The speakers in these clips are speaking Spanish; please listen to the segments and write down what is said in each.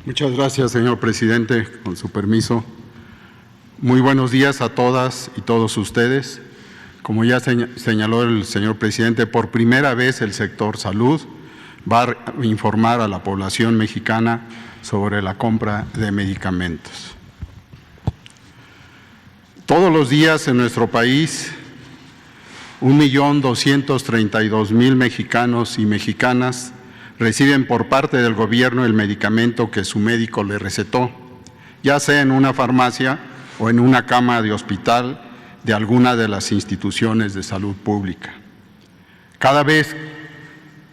Muchas gracias, señor presidente. Con su permiso. Muy buenos días a todas y todos ustedes. Como ya señaló el señor presidente, por primera vez el sector salud va a informar a la población mexicana sobre la compra de medicamentos. Todos los días en nuestro país, 1.232.000 mexicanos y mexicanas reciben por parte del gobierno el medicamento que su médico le recetó, ya sea en una farmacia o en una cama de hospital de alguna de las instituciones de salud pública. Cada vez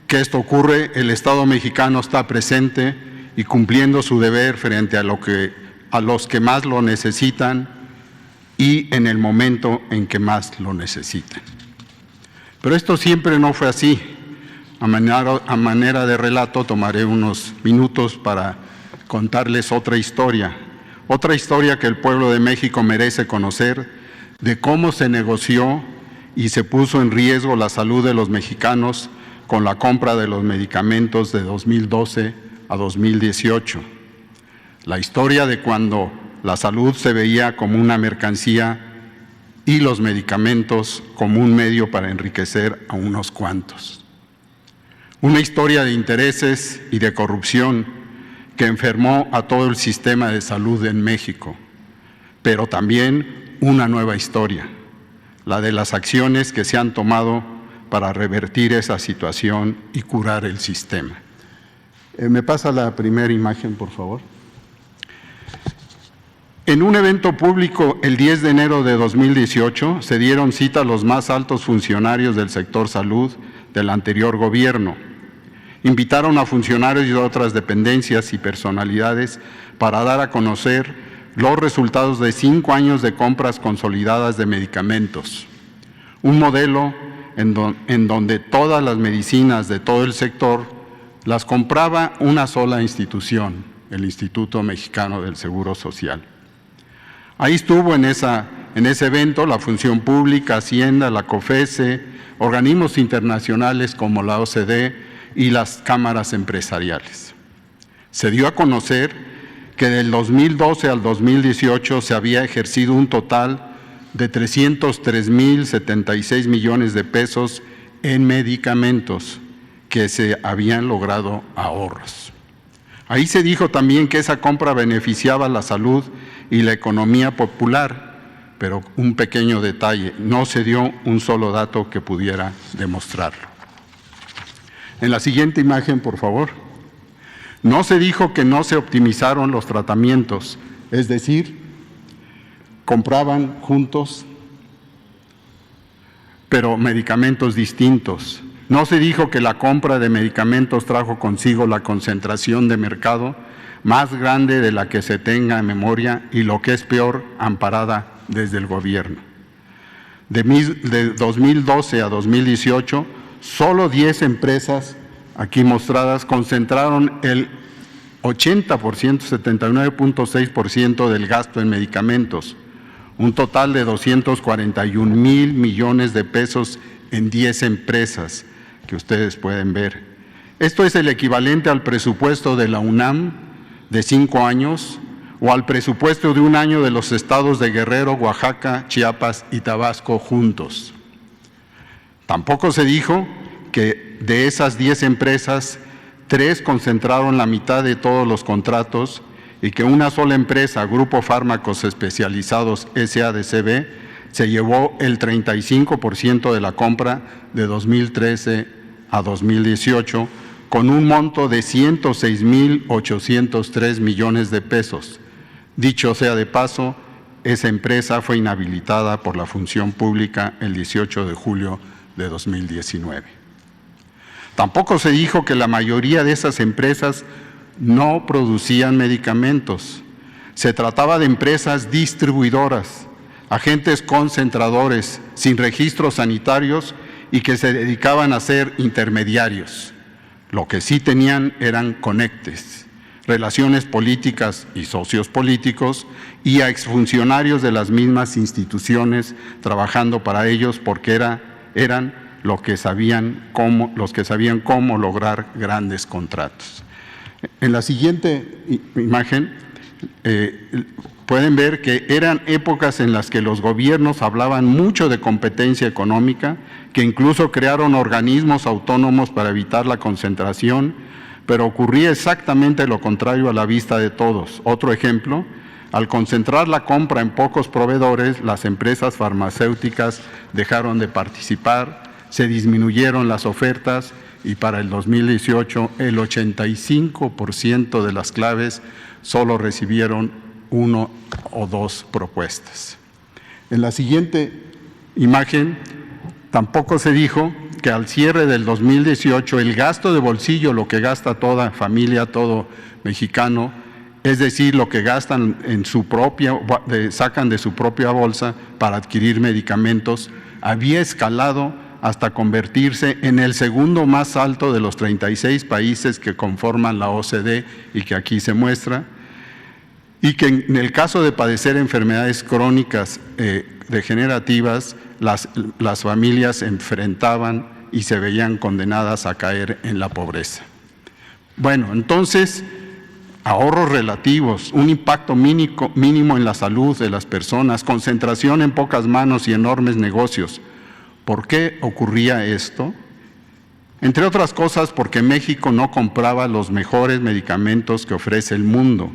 que esto ocurre, el Estado mexicano está presente y cumpliendo su deber frente a los que más lo necesitan y en el momento en que más lo necesitan. Pero esto siempre no fue así. A manera de relato, tomaré unos minutos para contarles otra historia que el pueblo de México merece conocer, de cómo se negoció y se puso en riesgo la salud de los mexicanos con la compra de los medicamentos de 2012 a 2018. La historia de cuando la salud se veía como una mercancía y los medicamentos como un medio para enriquecer a unos cuantos. Una historia de intereses y de corrupción que enfermó a todo el sistema de salud en México, pero también una nueva historia, la de las acciones que se han tomado para revertir esa situación y curar el sistema. ¿Me pasa la primera imagen, por favor? En un evento público el 10 de enero de 2018 se dieron cita los más altos funcionarios del sector salud del anterior gobierno. Invitaron a funcionarios de otras dependencias y personalidades para dar a conocer los resultados de 5 años de compras consolidadas de medicamentos. Un modelo en donde todas las medicinas de todo el sector las compraba una sola institución, el Instituto Mexicano del Seguro Social. Ahí estuvo en ese evento la Función Pública, Hacienda, la COFESE, organismos internacionales como la OCDE y las cámaras empresariales. Se dio a conocer que del 2012 al 2018 se había ejercido un total de 303.076 millones de pesos en medicamentos, que se habían logrado ahorros. Ahí se dijo también que esa compra beneficiaba la salud y la economía popular, pero un pequeño detalle, no se dio un solo dato que pudiera demostrarlo. En la siguiente imagen, por favor. No se dijo que no se optimizaron los tratamientos, es decir, compraban juntos, pero medicamentos distintos. No se dijo que la compra de medicamentos trajo consigo la concentración de mercado más grande de la que se tenga en memoria y, lo que es peor, amparada desde el gobierno. De 2012 a 2018, solo 10 empresas aquí mostradas concentraron el 80%, 79.6% del gasto en medicamentos, un total de 241.000 millones de pesos en 10 empresas que ustedes pueden ver. Esto es el equivalente al presupuesto de la UNAM de 5 años o al presupuesto de un año de los estados de Guerrero, Oaxaca, Chiapas y Tabasco juntos. Tampoco se dijo que de esas 10 empresas, 3 concentraron la mitad de todos los contratos y que una sola empresa, Grupo Fármacos Especializados SADCB, se llevó el 35% de la compra de 2013 a 2018, con un monto de 106.803 millones de pesos. Dicho sea de paso, esa empresa fue inhabilitada por la Función Pública el 18 de julio de 2019. Tampoco se dijo que la mayoría de esas empresas no producían medicamentos. Se trataba de empresas distribuidoras, agentes concentradores sin registros sanitarios y que se dedicaban a ser intermediarios. Lo que sí tenían eran conectes, relaciones políticas y socios políticos y a exfuncionarios de las mismas instituciones trabajando para ellos porque eran los que sabían cómo lograr grandes contratos. En la siguiente imagen pueden ver que eran épocas en las que los gobiernos hablaban mucho de competencia económica, que incluso crearon organismos autónomos para evitar la concentración, pero ocurría exactamente lo contrario a la vista de todos. Otro ejemplo, al concentrar la compra en pocos proveedores, las empresas farmacéuticas dejaron de participar, se disminuyeron las ofertas y para el 2018 el 85% de las claves solo recibieron 1 o 2 propuestas. En la siguiente imagen tampoco se dijo que al cierre del 2018 el gasto de bolsillo, lo que gasta toda familia, todo mexicano, es decir, lo que gastan en su propia, sacan de su propia bolsa para adquirir medicamentos, había escalado hasta convertirse en el segundo más alto de los 36 países que conforman la OCDE y que aquí se muestra, y que en el caso de padecer enfermedades crónicas degenerativas, las familias se enfrentaban y se veían condenadas a caer en la pobreza. Bueno, entonces, ahorros relativos, un impacto mínimo en la salud de las personas, concentración en pocas manos y enormes negocios. ¿Por qué ocurría esto? Entre otras cosas, porque México no compraba los mejores medicamentos que ofrece el mundo.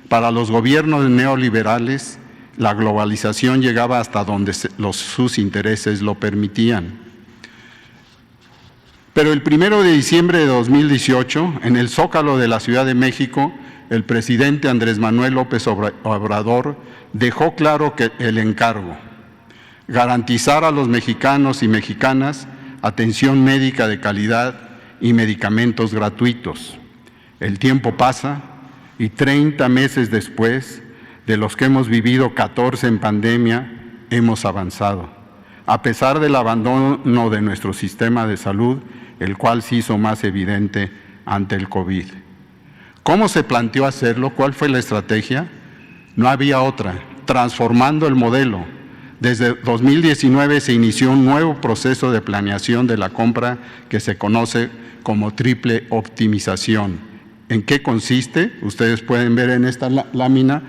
Para los gobiernos neoliberales, la globalización llegaba hasta donde sus intereses lo permitían. Pero el 1 de diciembre de 2018, en el Zócalo de la Ciudad de México, el presidente Andrés Manuel López Obrador dejó claro que el encargo: garantizar a los mexicanos y mexicanas atención médica de calidad y medicamentos gratuitos. El tiempo pasa y 30 meses después, de los que hemos vivido 14 en pandemia, hemos avanzado, a pesar del abandono de nuestro sistema de salud, el cual se hizo más evidente ante el COVID. ¿Cómo se planteó hacerlo? ¿Cuál fue la estrategia? No había otra: transformando el modelo. Desde 2019 se inició un nuevo proceso de planeación de la compra que se conoce como triple optimización. ¿En qué consiste? Ustedes pueden ver en esta lámina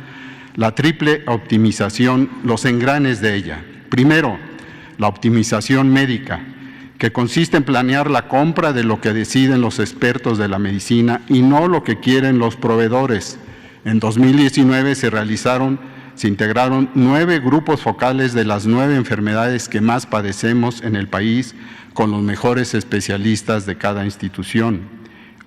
la triple optimización, los engranes de ella. Primero, la optimización médica, que consiste en planear la compra de lo que deciden los expertos de la medicina y no lo que quieren los proveedores. En 2019 se integraron 9 grupos focales de las 9 enfermedades que más padecemos en el país, con los mejores especialistas de cada institución: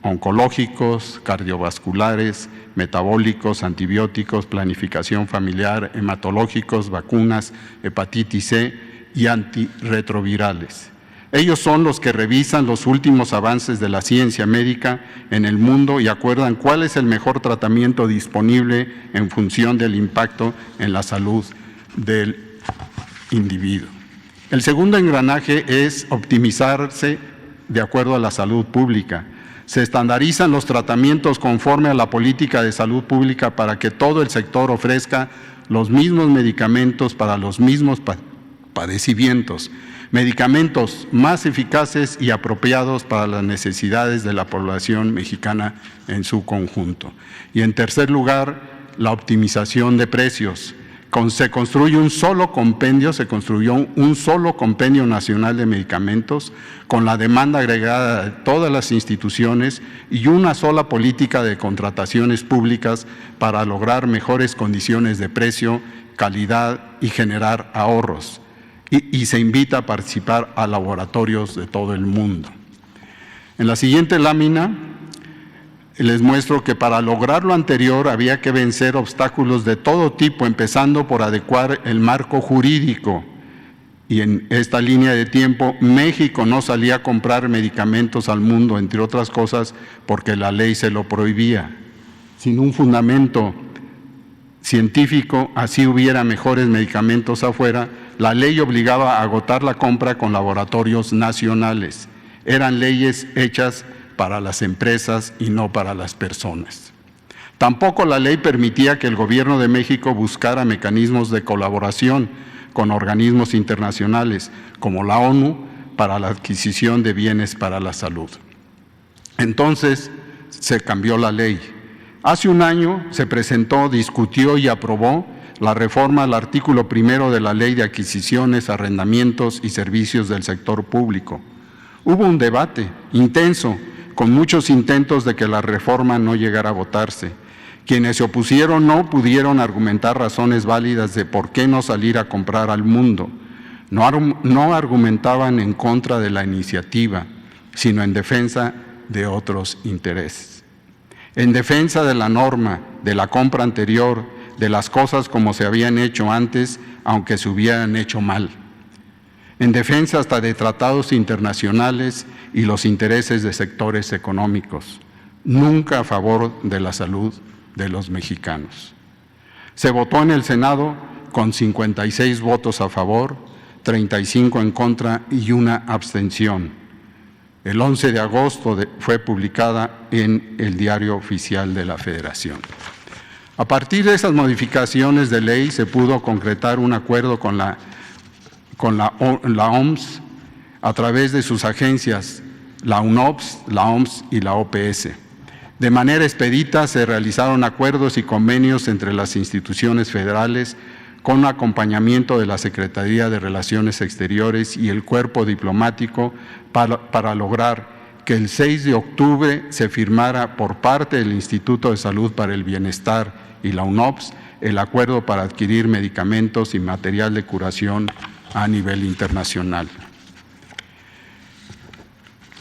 oncológicos, cardiovasculares, metabólicos, antibióticos, planificación familiar, hematológicos, vacunas, hepatitis C y antirretrovirales. Ellos son los que revisan los últimos avances de la ciencia médica en el mundo y acuerdan cuál es el mejor tratamiento disponible en función del impacto en la salud del individuo. El segundo engranaje es optimizarse de acuerdo a la salud pública. Se estandarizan los tratamientos conforme a la política de salud pública para que todo el sector ofrezca los mismos medicamentos para los mismos padecimientos, medicamentos más eficaces y apropiados para las necesidades de la población mexicana en su conjunto. Y en tercer lugar, la optimización de precios. Se construyó un solo compendio nacional de medicamentos con la demanda agregada de todas las instituciones y una sola política de contrataciones públicas para lograr mejores condiciones de precio, calidad y generar ahorros. Y se invita a participar a laboratorios de todo el mundo. En la siguiente lámina les muestro que para lograr lo anterior había que vencer obstáculos de todo tipo, empezando por adecuar el marco jurídico. Y en esta línea de tiempo, México no salía a comprar medicamentos al mundo, entre otras cosas, porque la ley se lo prohibía. Sin un fundamento científico, así hubiera mejores medicamentos afuera, la ley obligaba a agotar la compra con laboratorios nacionales. Eran leyes hechas para las empresas y no para las personas. Tampoco la ley permitía que el Gobierno de México buscara mecanismos de colaboración con organismos internacionales como la ONU para la adquisición de bienes para la salud. Entonces, se cambió la ley. Hace un año se presentó, discutió y aprobó la reforma al artículo 1 de la Ley de Adquisiciones, Arrendamientos y Servicios del Sector Público. Hubo un debate intenso, con muchos intentos de que la reforma no llegara a votarse. Quienes se opusieron no pudieron argumentar razones válidas de por qué no salir a comprar al mundo. No argumentaban en contra de la iniciativa, sino en defensa de otros intereses. En defensa de la norma, de la compra anterior, de las cosas como se habían hecho antes, aunque se hubieran hecho mal. En defensa hasta de tratados internacionales y los intereses de sectores económicos, nunca a favor de la salud de los mexicanos. Se votó en el Senado con 56 votos a favor, 35 en contra y una abstención. El 11 de agosto fue publicada en el Diario Oficial de la Federación. A partir de esas modificaciones de ley se pudo concretar un acuerdo con la OMS a través de sus agencias, la UNOPS, la OMS y la OPS. De manera expedita se realizaron acuerdos y convenios entre las instituciones federales con acompañamiento de la Secretaría de Relaciones Exteriores y el Cuerpo Diplomático para lograr que el 6 de octubre se firmara por parte del Instituto de Salud para el Bienestar y la UNOPS el acuerdo para adquirir medicamentos y material de curación a nivel internacional.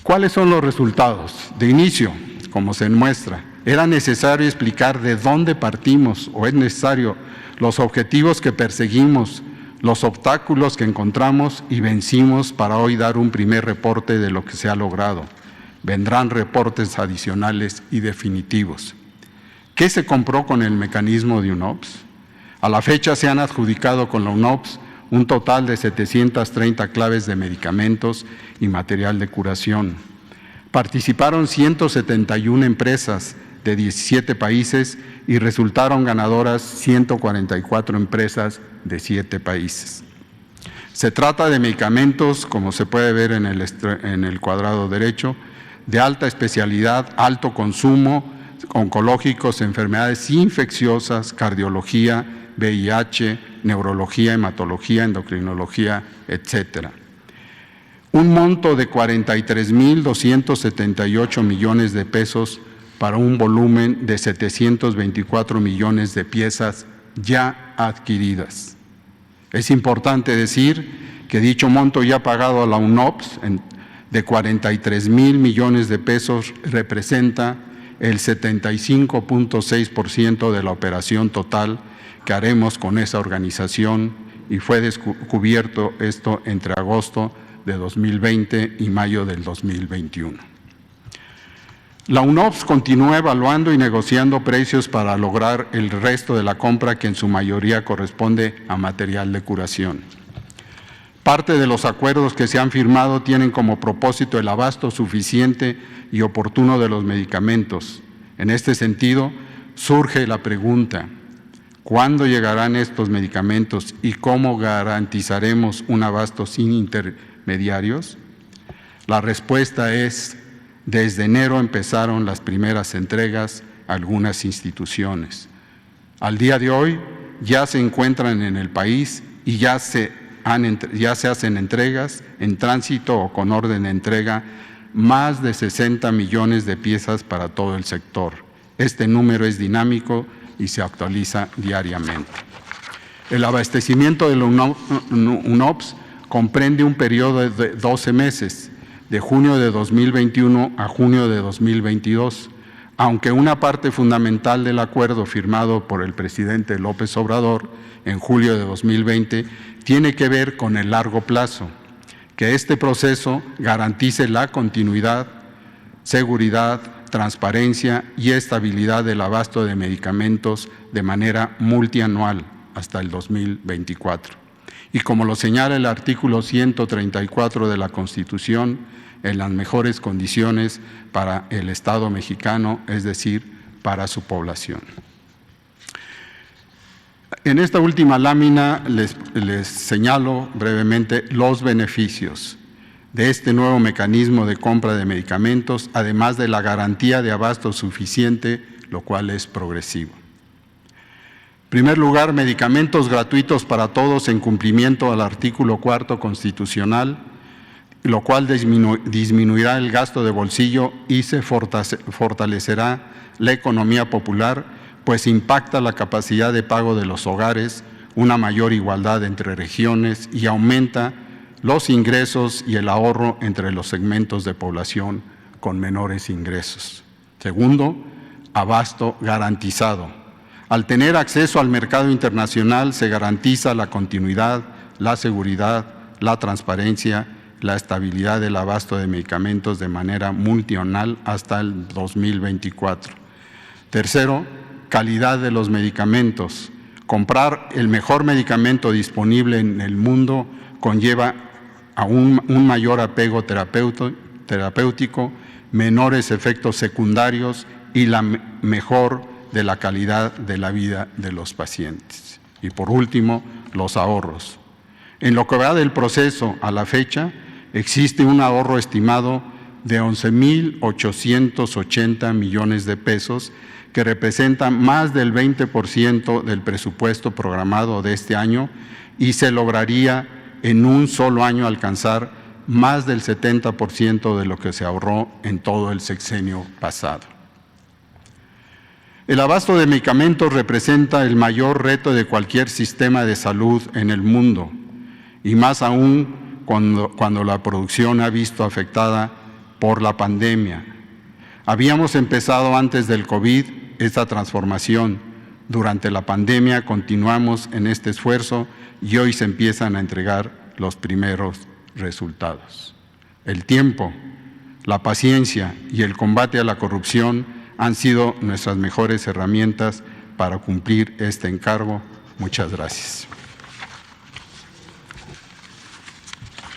¿Cuáles son los resultados? De inicio, como se muestra, era necesario explicar de dónde partimos, o es necesario, los objetivos que perseguimos, los obstáculos que encontramos y vencimos para hoy dar un primer reporte de lo que se ha logrado. Vendrán reportes adicionales y definitivos. ¿Qué se compró con el mecanismo de UNOPS? A la fecha se han adjudicado con la UNOPS un total de 730 claves de medicamentos y material de curación. Participaron 171 empresas de 17 países y resultaron ganadoras 144 empresas de 7 países. Se trata de medicamentos, como se puede ver en el cuadrado derecho, de alta especialidad, alto consumo, oncológicos, enfermedades infecciosas, cardiología, VIH, neurología, hematología, endocrinología, etcétera. Un monto de 43,278 millones de pesos para un volumen de 724 millones de piezas ya adquiridas. Es importante decir que dicho monto ya pagado a la UNOPS de 43,000 millones de pesos representa el 75.6% de la operación total que haremos con esa organización y fue descubierto esto entre agosto de 2020 y mayo del 2021. La UNOPS continúa evaluando y negociando precios para lograr el resto de la compra que en su mayoría corresponde a material de curación. Parte de los acuerdos que se han firmado tienen como propósito el abasto suficiente y oportuno de los medicamentos. En este sentido, surge la pregunta: ¿cuándo llegarán estos medicamentos y cómo garantizaremos un abasto sin intermediarios? La respuesta es: desde enero empezaron las primeras entregas a algunas instituciones. Al día de hoy ya se encuentran en el país y ya se hacen entregas en tránsito o con orden de entrega más de 60 millones de piezas para todo el sector. Este número es dinámico y se actualiza diariamente. El abastecimiento de la UNOPS comprende un periodo de 12 meses, de junio de 2021 a junio de 2022, aunque una parte fundamental del acuerdo firmado por el presidente López Obrador en julio de 2020 tiene que ver con el largo plazo, que este proceso garantice la continuidad, seguridad, transparencia y estabilidad del abasto de medicamentos de manera multianual hasta el 2024. Y como lo señala el artículo 134 de la Constitución, en las mejores condiciones para el Estado mexicano, es decir, para su población. En esta última lámina les señalo brevemente los beneficios. de este nuevo mecanismo de compra de medicamentos, además de la garantía de abasto suficiente, lo cual es progresivo. En primer lugar, medicamentos gratuitos para todos en cumplimiento al artículo 4 constitucional, lo cual disminuirá el gasto de bolsillo y se fortalecerá la economía popular, pues impacta la capacidad de pago de los hogares, una mayor igualdad entre regiones y aumenta los ingresos y el ahorro entre los segmentos de población con menores ingresos. Segundo, abasto garantizado. Al tener acceso al mercado internacional se garantiza la continuidad, la seguridad, la transparencia, la estabilidad del abasto de medicamentos de manera multianual hasta el 2024. Tercero, calidad de los medicamentos. Comprar el mejor medicamento disponible en el mundo conlleva a un mayor apego terapéutico, menores efectos secundarios y la mejor de la calidad de la vida de los pacientes. Y por último, los ahorros. En lo que va del proceso a la fecha, existe un ahorro estimado de 11,880 millones de pesos, que representa más del 20% del presupuesto programado de este año y se lograría en un solo año alcanzar más del 70% de lo que se ahorró en todo el sexenio pasado. El abasto de medicamentos representa el mayor reto de cualquier sistema de salud en el mundo, y más aún cuando la producción ha visto afectada por la pandemia. Habíamos empezado antes del COVID esta transformación. Durante la pandemia continuamos en este esfuerzo y hoy se empiezan a entregar los primeros resultados. El tiempo, la paciencia y el combate a la corrupción han sido nuestras mejores herramientas para cumplir este encargo. Muchas gracias.